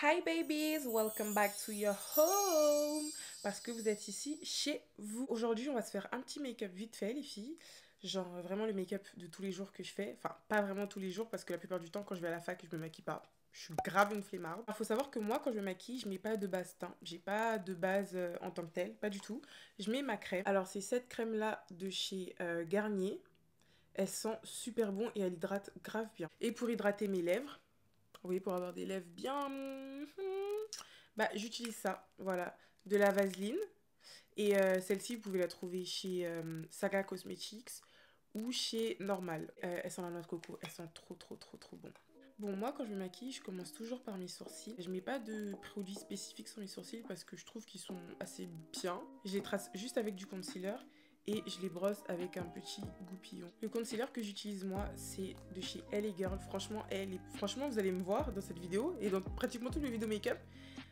Hi babies, welcome back to your home. Parce que vous êtes ici chez vous. Aujourd'hui, on va se faire un petit make-up vite fait, les filles. Genre vraiment le make-up de tous les jours que je fais. Enfin, pas vraiment tous les jours parce que la plupart du temps, quand je vais à la fac, je me maquille pas. Je suis grave une flemmarde. Il faut savoir que moi, quand je me maquille, je mets pas de base teint. J'ai pas de base en tant que telle, pas du tout. Je mets ma crème. Alors, c'est cette crème-là de chez Garnier. Elle sent super bon et elle hydrate grave bien. Et pour hydrater mes lèvres, oui, pour avoir des lèvres bien... bah, j'utilise ça, voilà. De la vaseline. Et celle-ci, vous pouvez la trouver chez Saga Cosmetics ou chez Normal. Elle sent la noix de coco. Elle sent trop bon. Bon, moi, quand je me maquille, je commence toujours par mes sourcils. Je mets pas de produits spécifiques sur mes sourcils parce que je trouve qu'ils sont assez bien. Je les trace juste avec du concealer et je les brosse avec un petit goupillon. Le concealer que j'utilise moi, c'est de chez LA Girl. Franchement, vous allez me voir dans cette vidéo et dans pratiquement toutes mes vidéos make-up.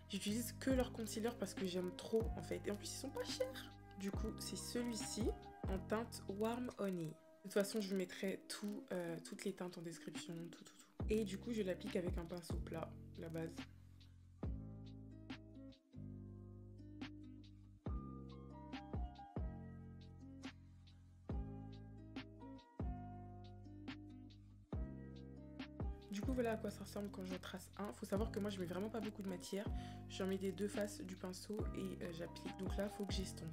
J'utilise que leur concealer parce que j'aime trop en fait. Et en plus, ils sont pas chers. Du coup, c'est celui-ci en teinte Warm Honey. De toute façon, je vous mettrai toutes les teintes en description, tout. Et du coup, je l'applique avec un pinceau plat, la base. Du coup, voilà à quoi ça ressemble quand j'en trace un. Faut savoir que moi, je mets vraiment pas beaucoup de matière. J'en mets des deux faces du pinceau et j'applique. Donc là, faut que j'estompe.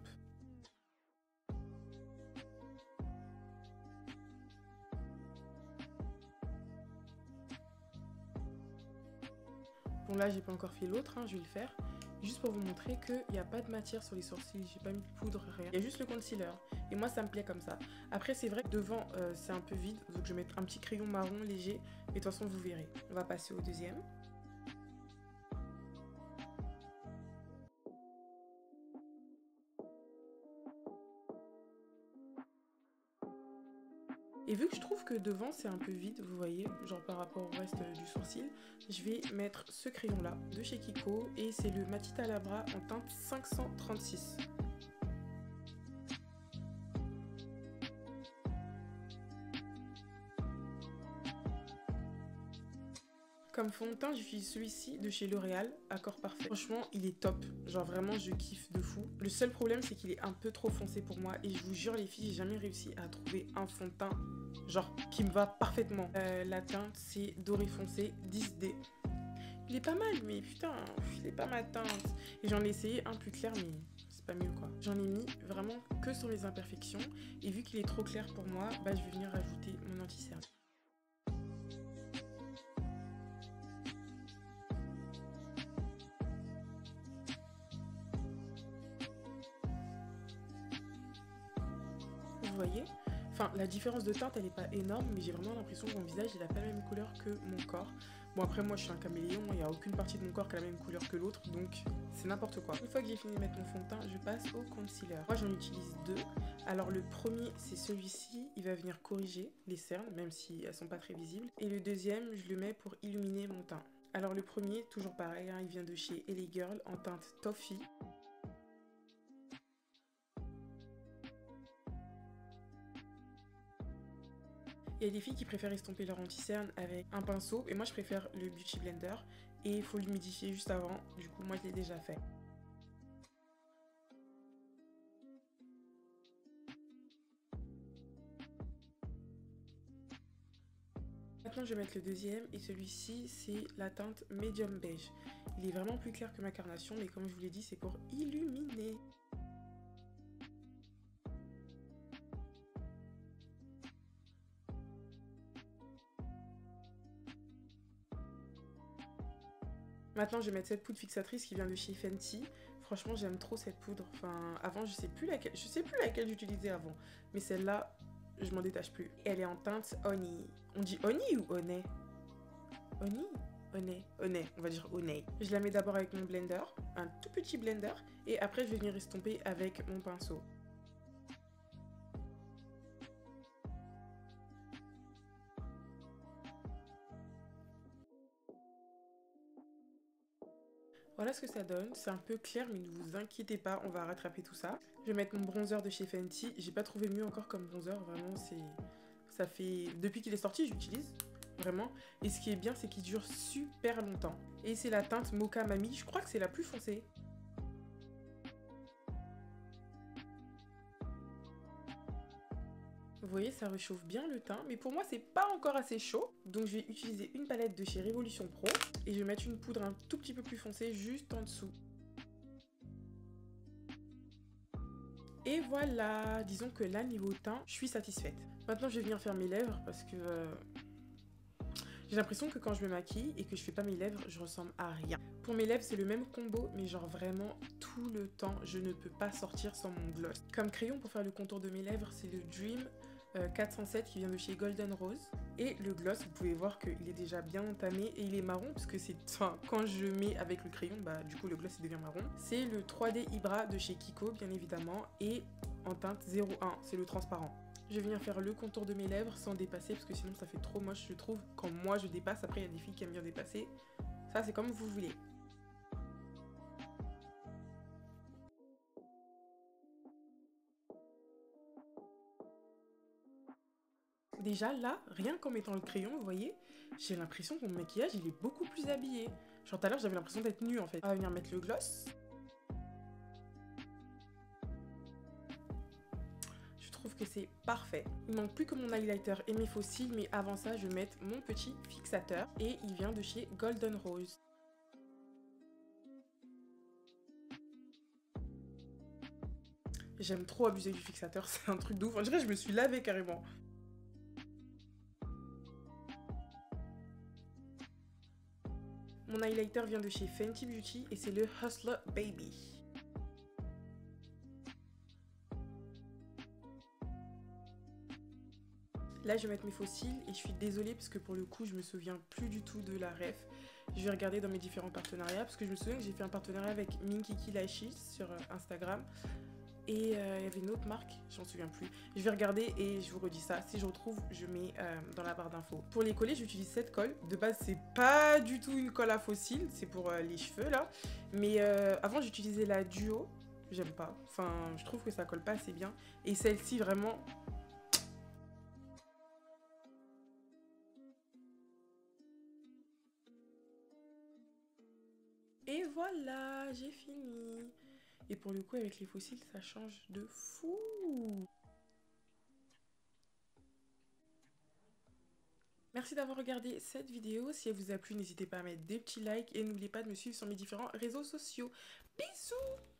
Bon, là, j'ai pas encore fait l'autre, hein, je vais le faire. Juste pour vous montrer qu'il n'y a pas de matière sur les sourcils, j'ai pas mis de poudre, rien. Il y a juste le concealer. Et moi, ça me plaît comme ça. Après, c'est vrai que devant, c'est un peu vide, donc je vais mettre un petit crayon marron léger. Mais de toute façon, vous verrez. On va passer au deuxième. Et vu que je trouve que devant c'est un peu vide, vous voyez, genre par rapport au reste du sourcil, je vais mettre ce crayon là de chez Kiko et c'est le Matita Labra en teinte 536. Comme fond de teint, j'utilise celui-ci de chez L'Oréal, Accord Parfait. Franchement, il est top. Genre vraiment, je kiffe de fou. Le seul problème, c'est qu'il est un peu trop foncé pour moi. Et je vous jure, les filles, j'ai jamais réussi à trouver un fond de teint, genre, qui me va parfaitement. La teinte, c'est doré foncé 10D. Il est pas mal, mais putain, il est pas ma teinte. Et j'en ai essayé un plus clair, mais c'est pas mieux, quoi. J'en ai mis vraiment que sur les imperfections. Et vu qu'il est trop clair pour moi, bah je vais venir ajouter mon anti-cerne. Vous voyez? Enfin, la différence de teinte, elle est pas énorme, mais j'ai vraiment l'impression que mon visage, il a pas la même couleur que mon corps. Bon, après, moi, je suis un caméléon, il n'y a aucune partie de mon corps qui a la même couleur que l'autre, donc c'est n'importe quoi. Une fois que j'ai fini de mettre mon fond de teint, je passe au concealer. Moi, j'en utilise deux. Alors, le premier, c'est celui-ci, il va venir corriger les cernes, même si elles sont pas très visibles. Et le deuxième, je le mets pour illuminer mon teint. Alors, le premier, toujours pareil, hein, il vient de chez LA Girl en teinte Toffee. Il y a des filles qui préfèrent estomper leur anti-cerne avec un pinceau et moi je préfère le Beauty Blender et il faut l'humidifier juste avant, du coup moi je l'ai déjà fait. Maintenant je vais mettre le deuxième et celui-ci c'est la teinte Medium Beige. Il est vraiment plus clair que ma carnation mais comme je vous l'ai dit c'est pour illuminer. Maintenant je vais mettre cette poudre fixatrice qui vient de chez Fenty. Franchement j'aime trop cette poudre. Enfin avant je sais plus laquelle j'utilisais avant. Mais celle-là je m'en détache plus. Elle est en teinte honey. On dit honey ou honey? Honey? Honey, on va dire honey. Je la mets d'abord avec mon blender, un tout petit blender. Et après je vais venir estomper avec mon pinceau. Voilà ce que ça donne, c'est un peu clair mais ne vous inquiétez pas, on va rattraper tout ça. Je vais mettre mon bronzer de chez Fenty, j'ai pas trouvé mieux encore comme bronzer, vraiment ça fait... Depuis qu'il est sorti j'utilise, vraiment. Et ce qui est bien, c'est qu'il dure super longtemps. Et c'est la teinte Mocha Mami, je crois que c'est la plus foncée. Vous voyez, ça réchauffe bien le teint, mais pour moi, c'est pas encore assez chaud. Donc, je vais utiliser une palette de chez Révolution Pro et je vais mettre une poudre un tout petit peu plus foncée juste en dessous. Et voilà, disons que là, niveau teint, je suis satisfaite. Maintenant, je vais venir faire mes lèvres parce que j'ai l'impression que quand je me maquille et que je fais pas mes lèvres, je ressemble à rien. Pour mes lèvres, c'est le même combo, mais genre vraiment tout le temps, je ne peux pas sortir sans mon gloss. Comme crayon pour faire le contour de mes lèvres, c'est le Dream 407 qui vient de chez Golden Rose. Et le gloss, vous pouvez voir qu'il est déjà bien entamé et il est marron parce que c'est, enfin, quand je mets avec le crayon, bah du coup le gloss il devient marron. C'est le 3D Ibra de chez Kiko bien évidemment et en teinte 01, c'est le transparent. Je vais venir faire le contour de mes lèvres sans dépasser parce que sinon ça fait trop moche je trouve quand moi je dépasse. Après il y a des filles qui aiment bien dépasser, ça c'est comme vous voulez. Déjà là, rien qu'en mettant le crayon, vous voyez, j'ai l'impression que mon maquillage il est beaucoup plus habillé. Genre tout à l'heure j'avais l'impression d'être nue en fait. On va venir mettre le gloss. Je trouve que c'est parfait. Il manque plus que mon highlighter et mes faux cils, mais avant ça je vais mettre mon petit fixateur et il vient de chez Golden Rose. J'aime trop abuser du fixateur, c'est un truc de ouf. On dirait que je me suis lavée carrément. Mon highlighter vient de chez Fenty Beauty et c'est le Hustler Baby. Là, je vais mettre mes faux cils et je suis désolée parce que pour le coup, je me souviens plus du tout de la ref. Je vais regarder dans mes différents partenariats parce que je me souviens que j'ai fait un partenariat avec Minkiki Lashes sur Instagram. Et il y avait une autre marque, j'en souviens plus. Je vais regarder et je vous redis ça. Si je retrouve, je mets dans la barre d'infos. Pour les collets, j'utilise cette colle. De base, c'est pas du tout une colle à fossiles, c'est pour les cheveux là. Mais avant, j'utilisais la Duo. J'aime pas. Enfin, je trouve que ça colle pas assez bien. Et celle-ci, vraiment. Et voilà, j'ai fini. Et pour le coup, avec les fossiles, ça change de fou. Merci d'avoir regardé cette vidéo. Si elle vous a plu, n'hésitez pas à mettre des petits likes et n'oubliez pas de me suivre sur mes différents réseaux sociaux. Bisous!